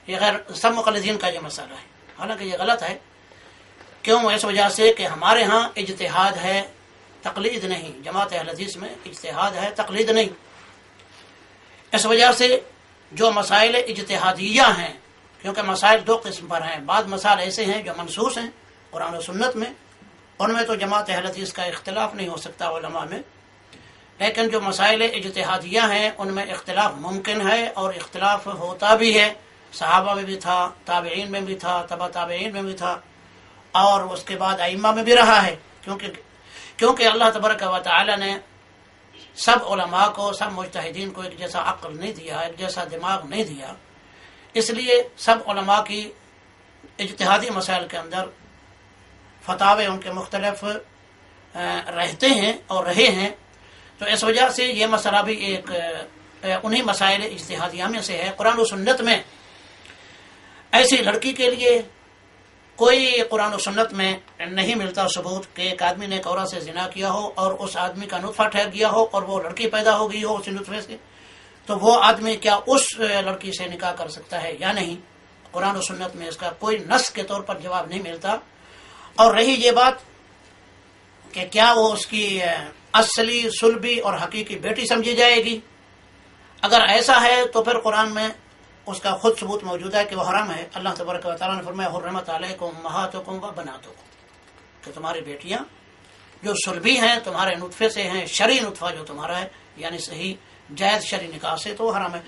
یہ غیر سب مقلدین کا یہ مسئلہ ہے، حالانکہ یہ غلط ہے۔ کیوں؟ اس وجہ سے کہ ہمارے ہاں اجتہاد ہے، تقلید نہیں۔ جماعت اہل حدیث میں اجتہاد ہے، تقلید نہیں۔ اس وجہ سے جو مسائل اجتہادیہ ہیں، کیونکہ مسائل دو قسم پر ہیں، بعض مسائل ایسے ہیں جو منصوص ہیں قرآن و سنت میں، ان میں تو جماعت اہل حدیث کا اختلاف نہیں ہو سکتا علماء میں، لیکن جو مسائل اجتہادیہ ہیں ان میں اختلاف ممکن ہے، اور اختلاف ہوتا بھی ہے، صحابہ میں بھی تھا، تابعین میں بھی تھا، تبع تابعین میں بھی تھا، اور اس کے بعد ائمہ میں بھی رہا ہے، کیونکہ اللہ تبارک و تعالی نے سب علماء کو، سب مجتہدین کو ایک جیسا عقل نہیں دیا، ایک جیسا دماغ نہیں دیا، اس لیے سب علماء کی اجتہادی مسائل کے اندر فتاوے ان کے مختلف رہتے ہیں اور رہے ہیں۔ تو اس وجہ سے یہ مسئلہ بھی ایک انہی مسائل اجتہادیہ میں سے ہے۔ قرآن و سنت میں ایسی لڑکی کے لیے کوئی قرآن و سنت میں نہیں ملتا ثبوت کہ ایک آدمی نے ایک عورت سے زنا کیا ہو اور اس آدمی کا نطفہ ٹھہر گیا ہو اور وہ لڑکی پیدا ہو گئی ہو اسی نطفے سے، تو وہ آدمی کیا اس لڑکی سے نکاح کر سکتا ہے یا نہیں؟ قرآن و سنت میں اس کا کوئی نص کے طور پر جواب نہیں ملتا۔ اور رہی یہ بات کہ کیا وہ اس کی اصلی، صلبی اور حقیقی بیٹی سمجھی جائے گی، اگر ایسا ہے تو پھر قرآن میں اس کا خود ثبوت موجود ہے کہ وہ حرام ہے۔ اللہ تبارک و تعالیٰ نے فرمایا حرمت علیکم امہاتکم و بناتکم، کہ تمہاری بیٹیاں جو صلبی ہیں، تمہارے نطفے سے ہیں، شرعی نطفہ جو تمہارا ہے، یعنی صحیح جائز شرعی نکاح سے، تو وہ حرام ہے۔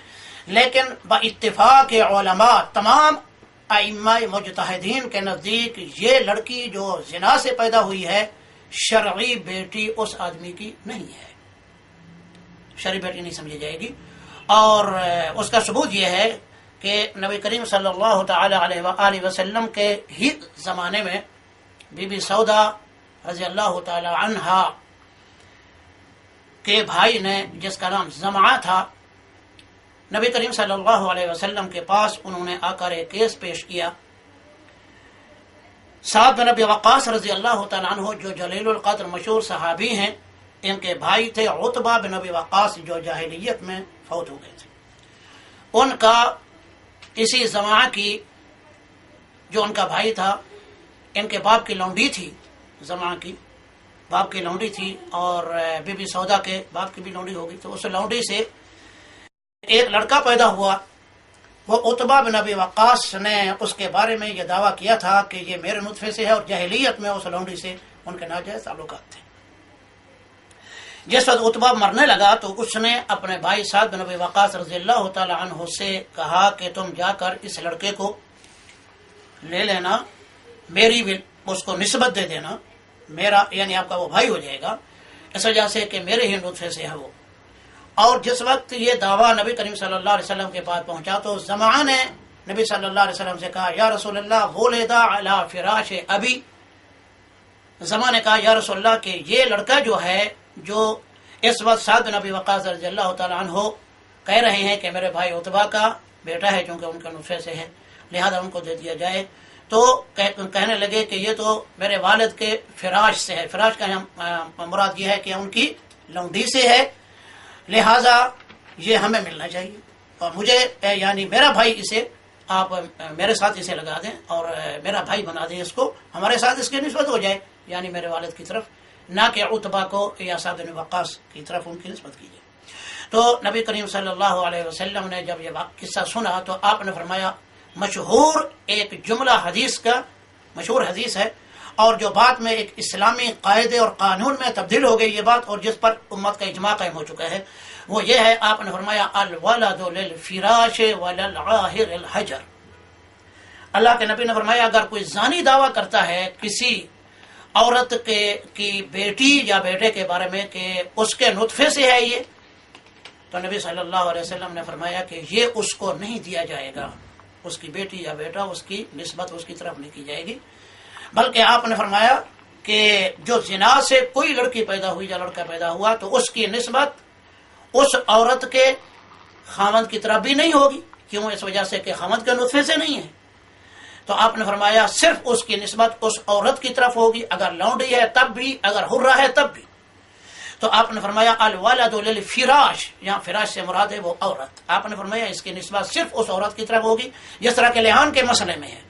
لیکن با اتفاق علماء، تمام ائمہ مجتہدین کے نزدیک یہ لڑکی جو زنا سے پیدا ہوئی ہے، شرعی بیٹی اس آدمی کی نہیں ہے، شرعی بیٹی نہیں سمجھی جائے گی۔ اور اس کا ثبوت یہ ہے کہ نبی کریم صلی اللہ تعالی علیہ وآلہ وسلم کے ہی زمانے میں بی بی سودا رضی اللہ تعالی عنہا کے بھائی نے، جس کا نام زمعہ تھا، نبی کریم صلی اللہ علیہ وسلم کے پاس انہوں نے آ کر ایک کیس پیش کیا۔ سعد بن ابی وقاص رضی اللہ تعالیٰ عنہ جو جلیل القدر مشہور صحابی ہیں، ان کے بھائی تھے عتبہ بن ابی وقاص جو جاہلیت میں فوت ہو گئے تھے۔ ان کا اسی زمعہ کی، جو ان کا بھائی تھا، ان کے باپ کی لونڈی تھی، زمعہ کی باپ کی لونڈی تھی، اور بی بی سودا کے باپ کی بھی لونڈی ہوگی، تو اس لونڈی سے ایک لڑکا پیدا ہوا۔ وہ عتبہ بن ابی وقاص نے اس کے بارے میں یہ دعویٰ کیا تھا کہ یہ میرے نطفے سے ہے، اور جاہلیت میں اس لونڈی سے ان کے ناجائز تعلقات تھے۔ جس وقت عتبہ مرنے لگا تو اس نے اپنے بھائی سعد بن ابی وقاص رضی اللہ تعالی عنہ سے کہا کہ تم جا کر اس لڑکے کو لے لینا، میری بھی اس کو نسبت دے دینا، میرا یعنی آپ کا وہ بھائی ہو جائے گا، اس وجہ سے کہ میرے ہی نطفے سے ہے وہ۔ اور جس وقت یہ دعویٰ نبی کریم صلی اللہ علیہ وسلم کے پاس پہنچا تو زمعہ نے نبی صلی اللہ علیہ وسلم سے کہا یا رسول اللہ ولد علی فراش ابی، زمعہ نے کہا یا رسول اللہ کہ یہ لڑکا جو ہے، جو اس وقت سعد بن ابی وقاص رضی اللہ تعالیٰ عنہ کہہ رہے ہیں کہ میرے بھائی عتبہ کا بیٹا ہے، چونکہ ان کے نطفے سے ہے، لہذا ان کو دے دیا جائے، تو کہنے لگے کہ یہ تو میرے والد کے فراش سے ہے۔ فراش کا مراد یہ ہے کہ ان کی لونڈی سے ہے، لہذا یہ ہمیں ملنا چاہیے، اور مجھے یعنی میرا بھائی اسے آپ میرے ساتھ اسے لگا دیں اور میرا بھائی بنا دیں، اس کو ہمارے ساتھ اس کی نسبت ہو جائے، یعنی میرے والد کی طرف، نہ کہ عتبہ کو یا سعد بن وقاص کی طرف ان کی نسبت کیجیے۔ تو نبی کریم صلی اللہ علیہ وسلم نے جب یہ قصہ سنا تو آپ نے فرمایا، مشہور ایک جملہ حدیث کا، مشہور حدیث ہے، اور جو بات میں ایک اسلامی قاعدے اور قانون میں تبدیل ہو گئی یہ بات، اور جس پر امت کا اجماع قائم ہو چکا ہے، وہ یہ ہے، آپ نے فرمایا الولد للفراش وللعاہر الحجر۔ اللہ کے نبی نے فرمایا اگر کوئی زانی دعویٰ کرتا ہے کسی عورت کی بیٹی یا بیٹے کے بارے میں کہ اس کے نطفے سے ہے یہ، تو نبی صلی اللہ علیہ وسلم نے فرمایا کہ یہ اس کو نہیں دیا جائے گا، اس کی بیٹی یا بیٹا، اس کی نسبت اس کی طرف نہیں کی جائے گی، بلکہ آپ نے فرمایا کہ جو زنا سے کوئی لڑکی پیدا ہوئی یا لڑکا پیدا ہوا تو اس کی نسبت اس عورت کے خاوند کی طرف بھی نہیں ہوگی، کیوں؟ اس وجہ سے کہ خاوند کے نطفے سے نہیں ہے، تو آپ نے فرمایا صرف اس کی نسبت اس عورت کی طرف ہوگی، اگر لونڈی ہے تب بھی، اگر حرہ ہے تب بھی۔ تو آپ نے فرمایا الولد للفراش، یہاں فراش سے مراد ہے وہ عورت. آپ نے فرمایا اس کی نسبت صرف اس عورت کی طرف ہوگی جس طرح کے لعان کے مسئلے میں ہے.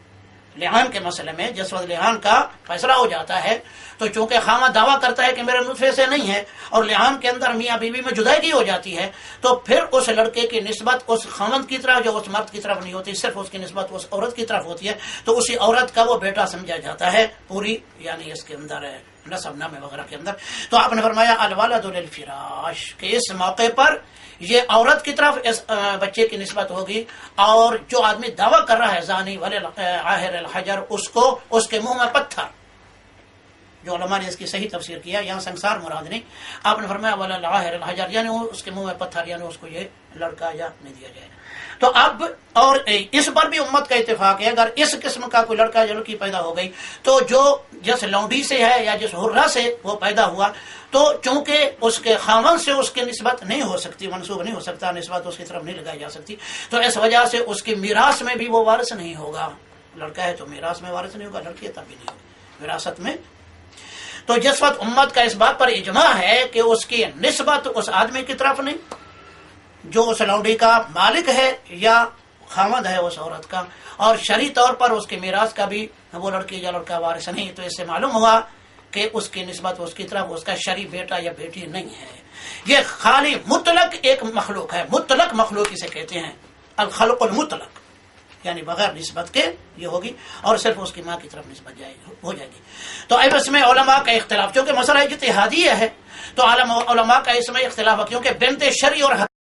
لعان کے مسئلے میں جس وقت لعان کا فیصلہ ہو جاتا ہے تو چونکہ خامد دعویٰ کرتا ہے کہ میرے نطفے سے نہیں ہے اور لعان کے اندر میاں بیوی میں جدائی ہو جاتی ہے، تو پھر اس لڑکے کی نسبت اس خامد کی طرف جو اس مرد کی طرف نہیں ہوتی، صرف اس کی نسبت اس عورت کی طرف ہوتی ہے، تو اسی عورت کا وہ بیٹا سمجھا جاتا ہے پوری یعنی اس کے اندر نسب نامے وغیرہ کے اندر. تو آپ نے فرمایا الولد للفراش کہ اس موقع پر یہ عورت کی طرف اس بچے کی نسبت ہوگی، اور جو آدمی دعویٰ کر رہا ہے زانی وللعاہر الحجر، اس کو اس کے منہ میں پتھر. جو علماء نے اس کی صحیح تفسیر کیا، یہاں سنسار مراد نہیں. آپ نے فرمایا وللعاہر الحجر یعنی اس کے منہ میں پتھر، یعنی اس کو یہ لڑکا یا نہیں دیا جائے. تو اب اور اس پر بھی امت کا اتفاق ہے، اگر اس قسم کا کوئی لڑکا یا لڑکی پیدا ہو گئی تو جو جس لونڈی سے ہے یا جس حرہ سے وہ پیدا ہوا، تو چونکہ اس کے خاوند سے اس کی نسبت نہیں ہو سکتی، منسوب نہیں ہو سکتا، نسبت اس کی طرف نہیں لگائی جا سکتی، تو اس وجہ سے اس کی میراث میں بھی وہ وارث نہیں ہوگا. لڑکا ہے تو میراث میں وارث نہیں ہوگا، لڑکی ہے تب بھی نہیں ہوگی وراثت میں. تو جس وقت امت کا اس بات پر اجماع ہے کہ اس کی نسبت اس آدمی کی طرف نہیں جو اس لونڈی کا مالک ہے یا خامد ہے اس عورت کا، اور شرعی طور پر اس کے میراث کا بھی وہ لڑکی یا لڑکا وارث نہیں، تو اس سے معلوم ہوا کہ اس کی نسبت اس کی طرف اس کا شرعی بیٹا یا بیٹی نہیں ہے. یہ خالی مطلق ایک مخلوق ہے، مطلق مخلوق اسے کہتے ہیں، الخلق المطلق، یعنی بغیر نسبت کے یہ ہوگی اور صرف اس کی ماں کی طرف نسبت ہو جائے گی. تو اب اس میں علماء کا اختلاف، چونکہ مسئلہ اجتہادی ہے تو علماء کا اس میں اختلاف ہے، کیونکہ بنت شرعی اور